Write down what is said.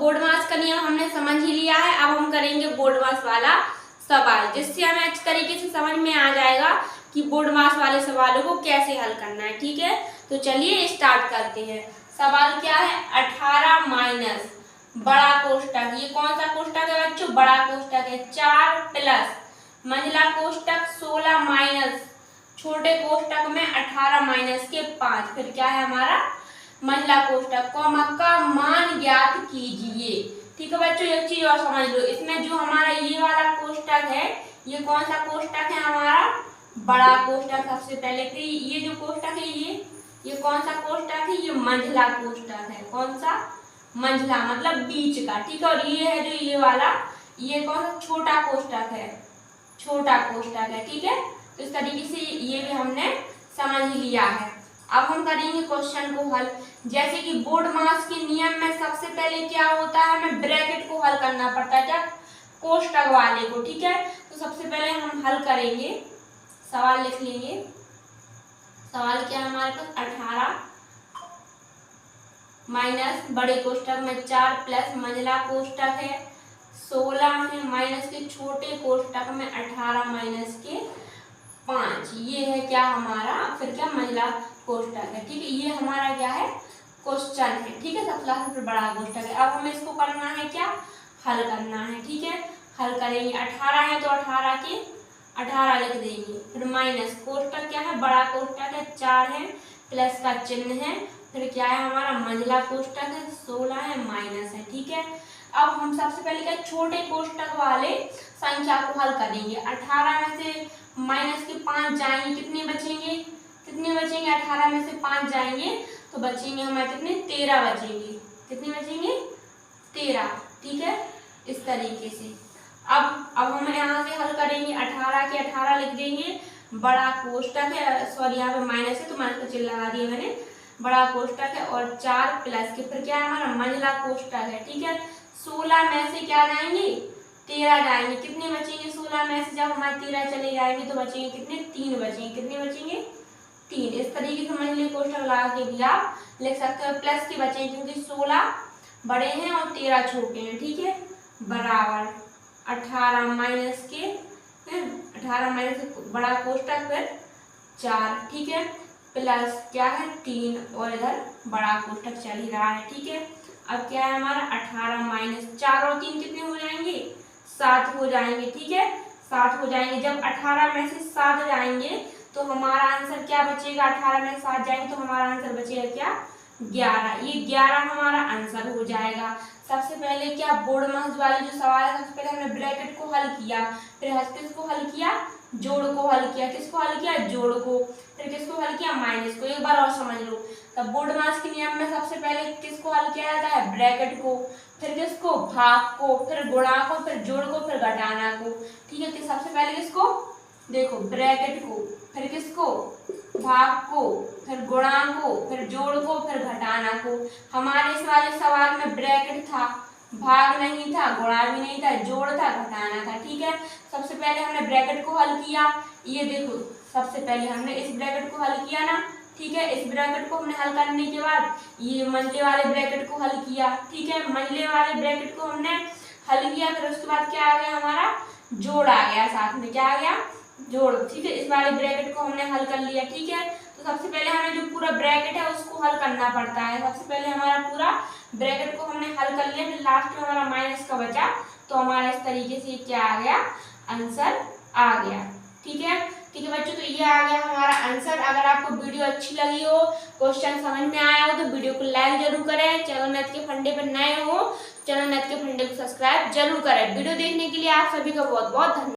Board मास का नियम हमने समझ ही लिया है। अब हम करेंगे बोर्ड मास वाला सवाल, जिससे हमें अच्छी तरीके से समझ में आ जाएगा कि बोर्ड मास वाले सवालों को कैसे हल करना है। ठीक है, तो चलिए स्टार्ट करते हैं। सवाल क्या है, 18 माइनस बड़ा कोष्टक, ये कौन सा कोष्टक है बच्चों, बड़ा कोष्टक है, 4 प्लस मंझला कोष्टक 16 माइनस छोटे कोष्टक में 18 माइनस के 5, फिर क्या है हमारा मंझला कोष्टक, कॉमा का मान ज्ञात कीजिए। ठीक है बच्चों, एक चीज और समझ लो, इसमें जो हमारा ये वाला कोष्टक है, ये कौन सा कोष्टक है हमारा, बड़ा कोष्टक। सबसे पहले कि ये जो कोष्टक है, ये कौन सा कोष्टक है, ये मंझला कोष्टक है। कौन सा, मंझला मतलब बीच का। ठीक है, और ये है जो ये वाला, ये कौन सा, छोटा कोष्टक है, छोटा कोष्टक है। ठीक है, तो इस तरीके से ये भी हमने समझ ही लिया है। अब हम करेंगे क्वेश्चन को हल। जैसे कि बोर्ड मास के नियम में सबसे पहले क्या होता है, हमें ब्रैकेट को हल करना पड़ता है, क्या, कोष्टक वाले को। ठीक है, तो सबसे पहले हम हल करेंगे, सवाल लिख लेंगे। सवाल क्या है हमारे पास, 18 माइनस बड़े कोष्टक में 4 प्लस मंझला कोष्टक है 16 है माइनस के छोटे कोष्टक में 18 माइनस के 5, ये है क्या हमारा, फिर क्या मंझला कोष्टक है। ठीक है, ये हमारा क्या है, क्वेश्चन है। ठीक है, सबसे लास्ट फिर बड़ा कोष्टक है। अब हमें इसको करना है क्या, हल करना है। ठीक है, हल करेंगे, 18 है तो 18 के 18 लिख देंगे, फिर माइनस कोष्टक क्या है, बड़ा कोष्टक है 4 है, प्लस का चिन्ह है, फिर क्या है हमारा मंझला कोष्टक है 16 है, माइनस है। ठीक है, अब हम सबसे पहले क्या, छोटे कोष्टक वाले संख्या को हल करेंगे। 18 में से माइनस के 5 जाएंगे, कितने बचेंगे, कितने बचेंगे, 18 में से 5 जाएंगे तो बचेंगे हमारे कितने, 13 बचेंगे, कितने बचेंगे, 13। ठीक है, इस तरीके से अब हम यहाँ से हल करेंगे, 18 के 18 लिख देंगे, बड़ा कोष्टक है, सॉरी यहाँ पे माइनस है तो माइनस का चिन्ह लगा दिया मैंने, बड़ा कोष्टक है और 4 प्लस के फिर क्या है हमारा मंझला कोष्टक है। ठीक है, 16 में से क्या जाएंगे, 13 जाएंगे, कितने बचेंगे, 16 में से जब हमारे 13 चले जाएंगे तो बचेंगे कितने, 3 बचेंगे, कितने बचेंगे, 3। इस तरीके से मंझले कोष्टक लगा के भी आप लिख सकते हो, प्लस के बचेंगे क्योंकि 16 बड़े हैं और 13 छोटे हैं। ठीक है, बराबर 18 माइनस के 18 माइनस बड़ा कोष्टक फिर 4, ठीक है, प्लस क्या है 3 और इधर बड़ा कोष्टक चल ही रहा है। ठीक है, अब क्या है हमारा 18 माइनस 4 और 3 कितने हो जाएंगे, 7 हो जाएंगे। ठीक है, 7 हो जाएंगे, जब 18 में से 7 जाएंगे तो हमारा आंसर क्या बचेगा, 18 में 7 जाएंगे तो हमारा आंसर बचेगा क्या, 11। ये 11 हमारा आंसर हो जाएगा। सबसे पहले क्या, बोर्ड मास वाले जो सवाल है, सबसे पहले हमने ब्रैकेट को हल किया, फिर किसको हल किया, जोड़ को हल किया, किसको हल किया, जोड़ को, फिर किसको हल किया, माइनस को। एक बार और समझ लो, तब बोर्ड मास के नियम में सबसे पहले किसको हल किया जाता है, ब्रैकेट को, फिर किसको, भाग को, फिर गुणा को, फिर जोड़ को, फिर घटाना को। ठीक है, कि सबसे पहले किसको, देखो ब्रैकेट को, फिर किसको, भाग को, फिर गुणा को, फिर जोड़ को, फिर घटाना को। हमारे इस वाले सवाल में ब्रैकेट था, भाग नहीं था, गुणा भी नहीं था, जोड़ था, घटाना था। ठीक है, सबसे पहले हमने ब्रैकेट को हल किया, ये देखो सबसे पहले हमने इस ब्रैकेट को हल किया ना। ठीक है, इस ब्रैकेट को हमने हल करने के बाद ये मंझले वाले ब्रैकेट को हल किया। ठीक है, मंझले वाले ब्रैकेट को हमने हल किया, फिर उसके बाद क्या आ गया हमारा, जोड़ आ गया, साथ में क्या आ गया, जोड़। ठीक है, इस वाले ब्रैकेट को हमने हल कर लिया। ठीक है, तो सबसे पहले हमें जो पूरा ब्रैकेट है उसको हल करना पड़ता है। सबसे पहले हमारा पूरा ब्रैकेट को हमने हल कर लिया, फिर लास्ट में हमारा माइनस का बचा, तो हमारा इस तरीके से क्या आ गया, आंसर आ गया। ठीक है, ठीक है बच्चों, तो ये आ गया हमारा आंसर। अगर आपको वीडियो अच्छी लगी हो, क्वेश्चन समझ में आया हो तो वीडियो को लाइक जरूर करें। चैनल मैथ के फंडे पर नए हो, चैनल मैथ के फंडे को सब्सक्राइब जरूर करें। वीडियो देखने के लिए आप सभी का बहुत बहुत धन्यवाद।